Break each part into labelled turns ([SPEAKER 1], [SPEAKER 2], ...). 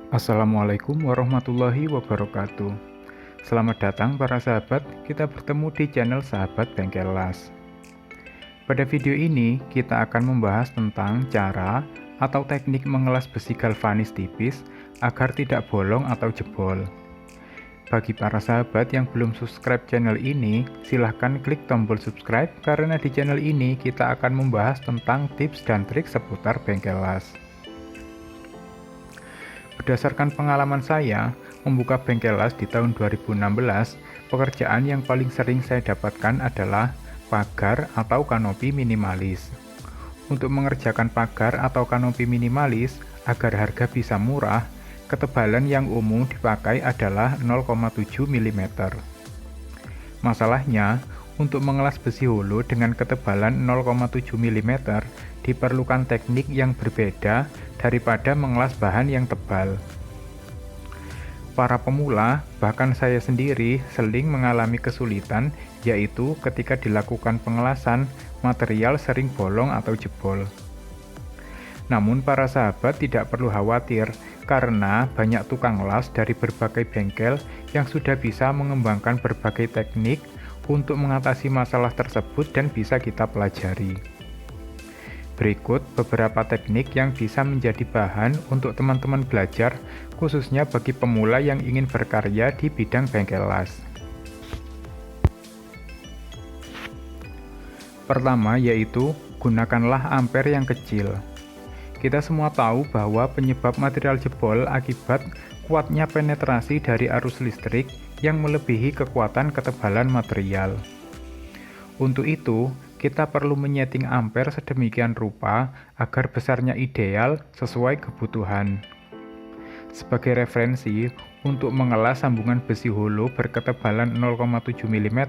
[SPEAKER 1] Assalamualaikum warahmatullahi wabarakatuh. Selamat datang para sahabat, kita bertemu di channel Sahabat Bengkel Las. Pada video ini, kita akan membahas tentang cara atau teknik mengelas besi galvanis tipis agar tidak bolong atau jebol. Bagi para sahabat yang belum subscribe channel ini, silahkan klik tombol subscribe karena di channel ini kita akan membahas tentang tips dan trik seputar bengkel las. Berdasarkan pengalaman saya, membuka bengkel las di tahun 2016, pekerjaan yang paling sering saya dapatkan adalah pagar atau kanopi minimalis. Untuk mengerjakan pagar atau kanopi minimalis, agar harga bisa murah, ketebalan yang umum dipakai adalah 0,7 mm. Masalahnya, untuk mengelas besi hulu dengan ketebalan 0,7 mm diperlukan teknik yang berbeda daripada mengelas bahan yang tebal. Para pemula, bahkan saya sendiri, sering mengalami kesulitan, yaitu ketika dilakukan pengelasan, material sering bolong atau jebol. Namun para sahabat tidak perlu khawatir, karena banyak tukang las dari berbagai bengkel yang sudah bisa mengembangkan berbagai teknik untuk mengatasi masalah tersebut dan bisa kita pelajari. Berikut beberapa teknik yang bisa menjadi bahan untuk teman-teman belajar, khususnya bagi pemula yang ingin berkarya di bidang bengkel las. Pertama yaitu, gunakanlah ampere yang kecil. Kita semua tahu bahwa penyebab material jebol akibat kuatnya penetrasi dari arus listrik yang melebihi kekuatan ketebalan material. Untuk itu, kita perlu menyeting ampere sedemikian rupa agar besarnya ideal sesuai kebutuhan. Sebagai referensi, untuk mengelas sambungan besi hulu berketebalan 0,7 mm,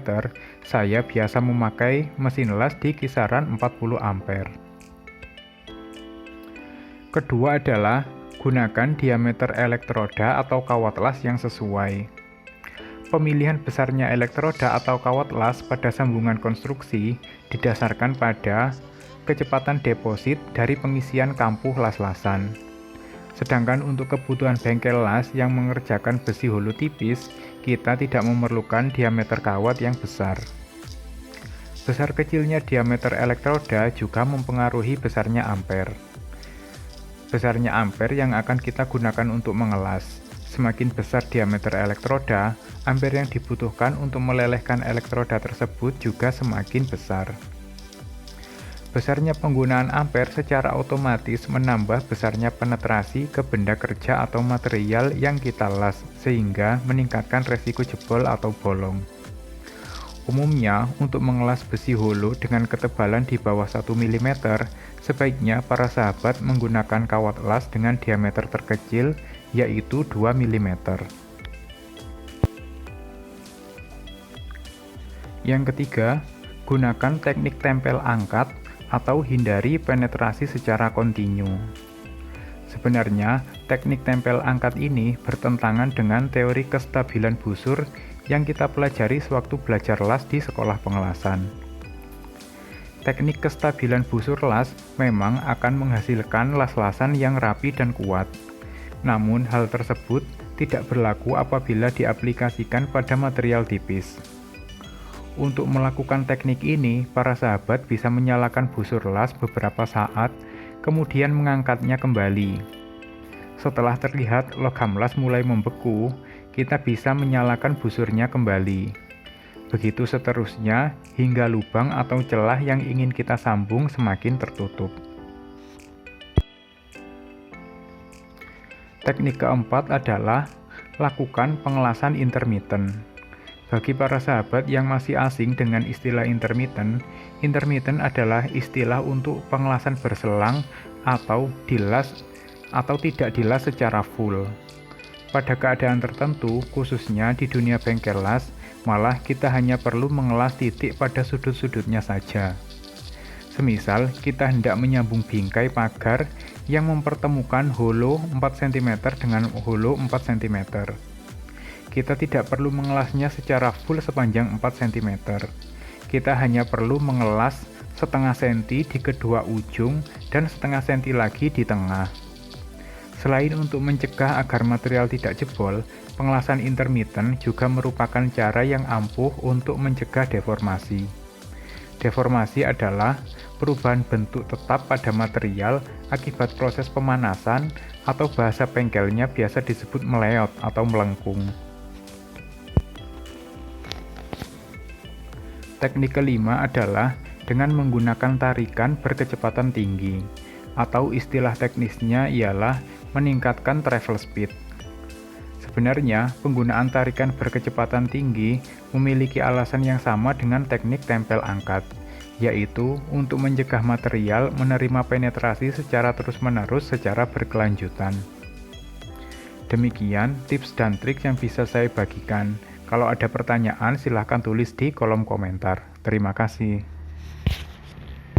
[SPEAKER 1] saya biasa memakai mesin las di kisaran 40 ampere. Kedua adalah, gunakan diameter elektroda atau kawat las yang sesuai. Pemilihan besarnya elektroda atau kawat las pada sambungan konstruksi didasarkan pada kecepatan deposit dari pengisian kampuh las-lasan. Sedangkan untuk kebutuhan bengkel las yang mengerjakan besi hulu tipis, kita tidak memerlukan diameter kawat yang besar. Besar kecilnya diameter elektroda juga mempengaruhi besarnya ampere. Besarnya ampere yang akan kita gunakan untuk mengelas. Semakin besar diameter elektroda, ampere yang dibutuhkan untuk melelehkan elektroda tersebut juga semakin besar. Besarnya penggunaan ampere secara otomatis menambah besarnya penetrasi ke benda kerja atau material yang kita las, sehingga meningkatkan resiko jebol atau bolong. Umumnya, untuk mengelas besi hulu dengan ketebalan di bawah 1 mm, sebaiknya para sahabat menggunakan kawat las dengan diameter terkecil, yaitu 2 mm. Yang ketiga, gunakan teknik tempel angkat atau hindari penetrasi secara kontinu. Sebenarnya, teknik tempel angkat ini bertentangan dengan teori kestabilan busur yang kita pelajari sewaktu belajar las di sekolah pengelasan. Teknik kestabilan busur las memang akan menghasilkan las-lasan yang rapi dan kuat. Namun, hal tersebut tidak berlaku apabila diaplikasikan pada material tipis. Untuk melakukan teknik ini, para sahabat bisa menyalakan busur las beberapa saat, kemudian mengangkatnya kembali. Setelah terlihat logam las mulai membeku, kita bisa menyalakan busurnya kembali. Begitu seterusnya, hingga lubang atau celah yang ingin kita sambung semakin tertutup. Teknik keempat adalah, lakukan pengelasan intermiten. Bagi para sahabat yang masih asing dengan istilah intermiten adalah istilah untuk pengelasan berselang atau dilas atau tidak dilas secara full. Pada keadaan tertentu, khususnya di dunia bengkel las, malah kita hanya perlu mengelas titik pada sudut-sudutnya saja. Semisal, kita hendak menyambung bingkai pagar yang mempertemukan holo 4 cm dengan holo 4 cm. Kita tidak perlu mengelasnya secara full sepanjang 4 cm. Kita hanya perlu mengelas setengah senti di kedua ujung dan setengah senti lagi di tengah. Selain untuk mencegah agar material tidak jebol, pengelasan intermiten juga merupakan cara yang ampuh untuk mencegah deformasi. Deformasi adalah perubahan bentuk tetap pada material akibat proses pemanasan atau bahasa bengkelnya biasa disebut meleot atau melengkung. Teknik kelima adalah dengan menggunakan tarikan berkecepatan tinggi, atau istilah teknisnya ialah meningkatkan travel speed. Sebenarnya, penggunaan tarikan berkecepatan tinggi memiliki alasan yang sama dengan teknik tempel angkat, yaitu untuk mencegah material menerima penetrasi secara terus-menerus secara berkelanjutan. Demikian tips dan trik yang bisa saya bagikan. Kalau ada pertanyaan, silahkan tulis di kolom komentar. Terima kasih.